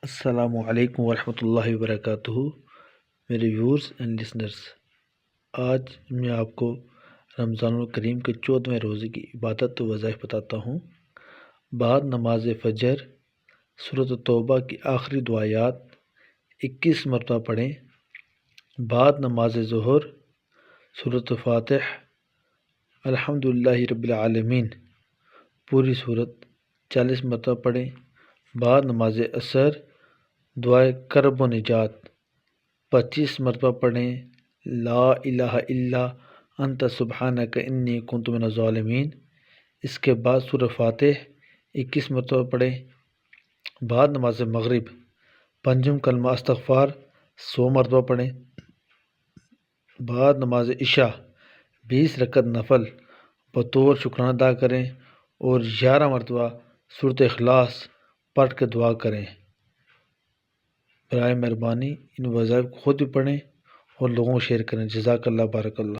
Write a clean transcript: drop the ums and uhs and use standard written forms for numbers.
السلام علیکم ورحمۃ اللہ وبرکاتہ میرے ویورز اینڈ لسنرز۔ آج میں آپ کو رمضان الکریم کے 14ویں روزے کی عبادت و وظائف بتاتا ہوں۔ بعد نماز فجر سورۃ توبہ کی آخری دعایات 21 مرتبہ پڑھیں۔ بعد نماز ظہر سورۃ فاتح الحمدللہ رب العالمین پوری صورت 40 مرتبہ پڑھیں۔ بعد نماز عصر دعائے کرب و نجات 25 مرتبہ پڑھیں۔ لا الہ الا انت سبحانک انی کنت من الظالمین۔ اس کے بعد سورہ فاتح 21 مرتبہ پڑھیں۔ بعد نماز مغرب پنجم کلمہ استغفار 100 مرتبہ پڑھیں۔ بعد نماز عشاء 20 رکعت نفل بطور شکرانہ ادا کریں اور 11 مرتبہ سورۃ اخلاص پڑھ کے دعا کریں۔ برائے مہربانی ان وظائف کو خود بھی پڑھیں اور لوگوں کو شیئر کریں۔ جزاک اللہ، بارک اللہ۔